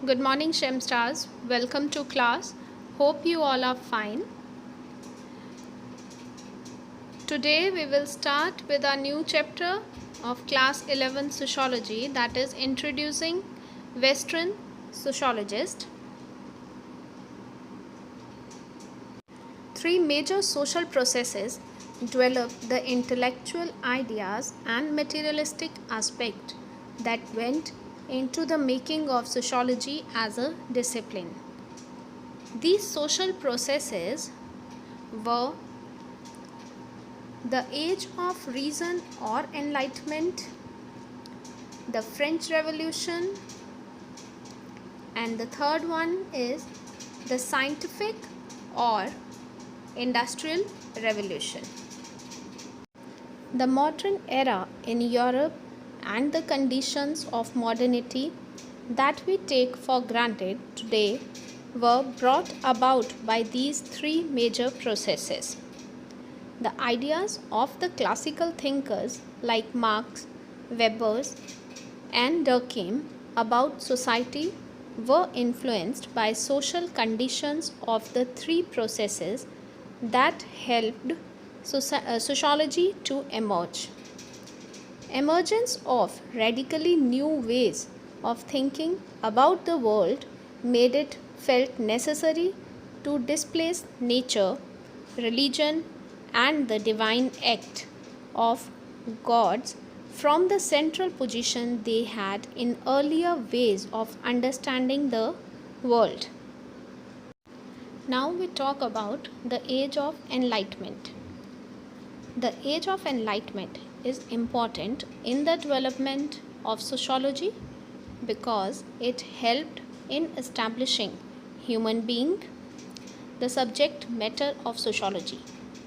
Good morning, Shem Stars. Welcome to class. Hope you all are fine. Today we will start with our new chapter of class 11 Sociology, that is introducing Western Sociologist. Three major social processes develop the intellectual ideas and materialistic aspect that went into the making of sociology as a discipline. These social processes were the age of reason or enlightenment, the French Revolution, and the third one is the scientific or industrial revolution. The modern era in Europe and the conditions of modernity that we take for granted today were brought about by these three major processes. The ideas of the classical thinkers like Marx, Weber, and Durkheim about society were influenced by social conditions of the three processes that helped sociology to emerge. Emergence of radically new ways of thinking about the world made it felt necessary to displace nature, religion, and the divine act of gods from the central position they had in earlier ways of understanding the world. Now we talk about the Age of Enlightenment. The Age of Enlightenment is important in the development of sociology because it helped in establishing human being, the subject matter of sociology,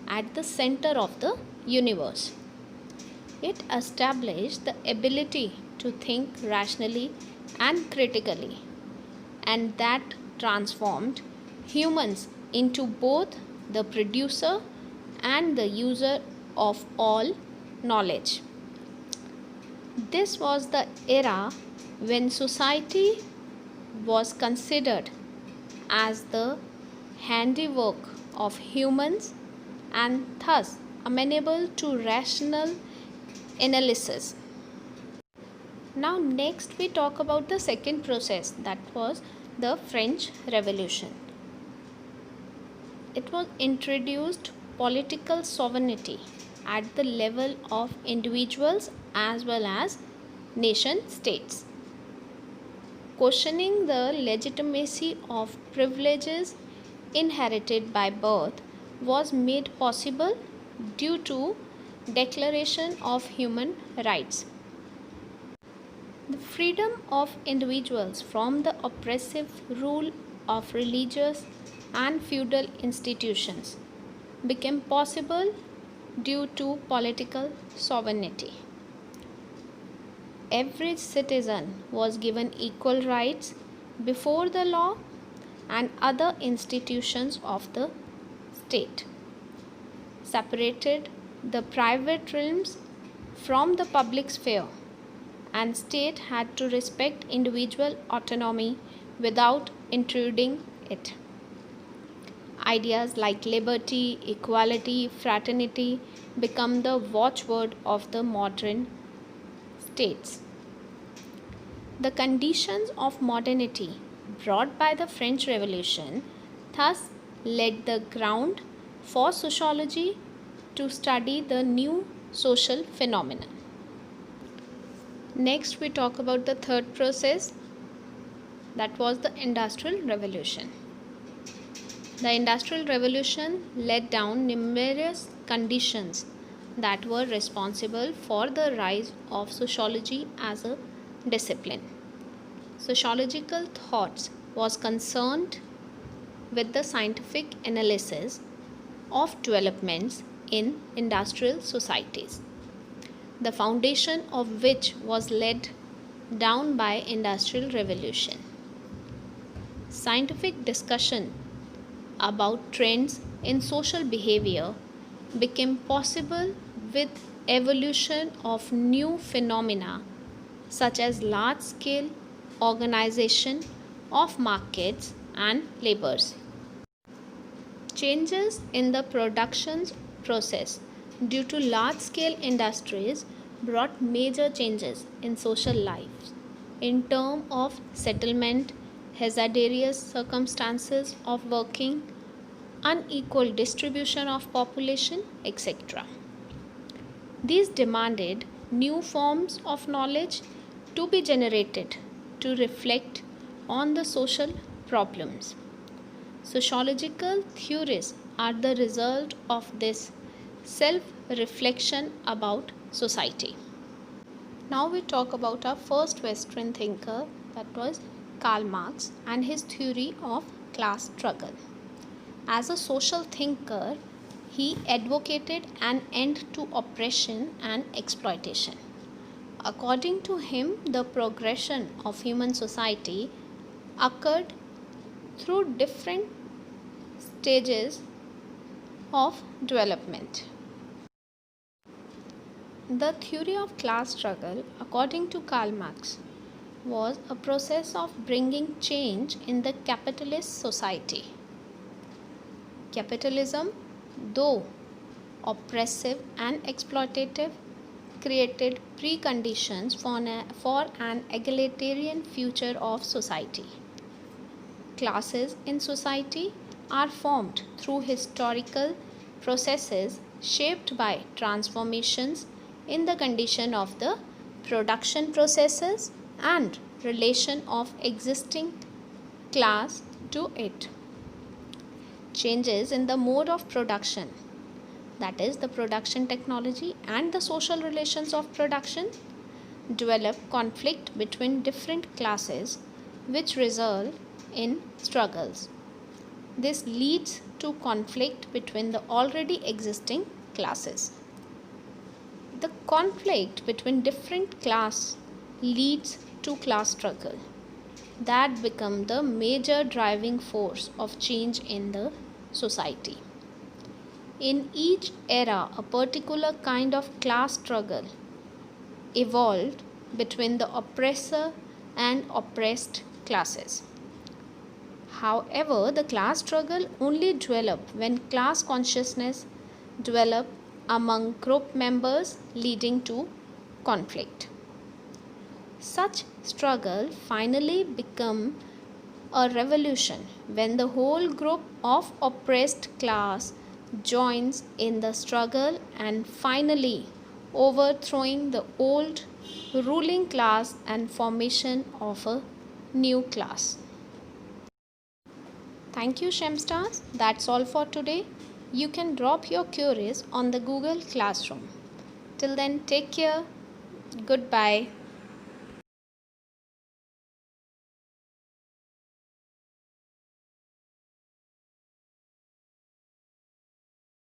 at the center of the universe. It established the ability to think rationally and critically, and that transformed humans into both the producer and the user of all knowledge. This was the era when society was considered as the handiwork of humans and thus amenable to rational analysis. Now next we talk about the second process, that was the French Revolution. It was introduced political sovereignty at the level of individuals as well as nation states, questioning the legitimacy of privileges inherited by birth was made possible due to Declaration of Human Rights. The freedom of individuals from the oppressive rule of religious and feudal institutions became possible due to political sovereignty. Every citizen was given equal rights before the law and other institutions of the state, separated the private realms from the public sphere, and state had to respect individual autonomy without intruding it. Ideas like liberty, equality, fraternity become the watchword of the modern states. The conditions of modernity brought by the French Revolution thus laid the ground for sociology to study the new social phenomenon. Next we talk about the third process, that was the Industrial Revolution. The Industrial Revolution laid down numerous conditions that were responsible for the rise of sociology as a discipline. Sociological thoughts was concerned with the scientific analysis of developments in industrial societies, the foundation of which was laid down by Industrial Revolution. Scientific discussion about trends in social behavior became possible with evolution of new phenomena such as large scale organization of markets and labors. Changes in the production process due to large scale industries brought major changes in social life in terms of settlement, hazardous circumstances of working, unequal distribution of population, etc. These demanded new forms of knowledge to be generated to reflect on the social problems. Sociological theories are the result of this self reflection about society. Now we talk about our first Western thinker, that was Karl Marx and his theory of class struggle. As a social thinker, he advocated an end to oppression and exploitation. According to him, the progression of human society occurred through different stages of development. The theory of class struggle, according to Karl Marx, was a process of bringing change in the capitalist society. Capitalism, though oppressive and exploitative, created preconditions for an egalitarian future of society. Classes in society are formed through historical processes shaped by transformations in the condition of the production processes and relation of existing class to it. Changes in the mode of production, that is, the production technology and the social relations of production, develop conflict between different classes which result in struggles. This leads to conflict between the already existing classes. The conflict between different classes leads to class struggle that become the major driving force of change in the society. In each era, a particular kind of class struggle evolved between the oppressor and oppressed classes. However, the class struggle only developed when class consciousness developed among group members, leading to conflict. Such struggle finally become a revolution when the whole group of oppressed class joins in the struggle and finally overthrowing the old ruling class and formation of a new class. Thank you, Shemstars. That's all for today. You can drop your queries on the Google Classroom. Till then, take care. Goodbye.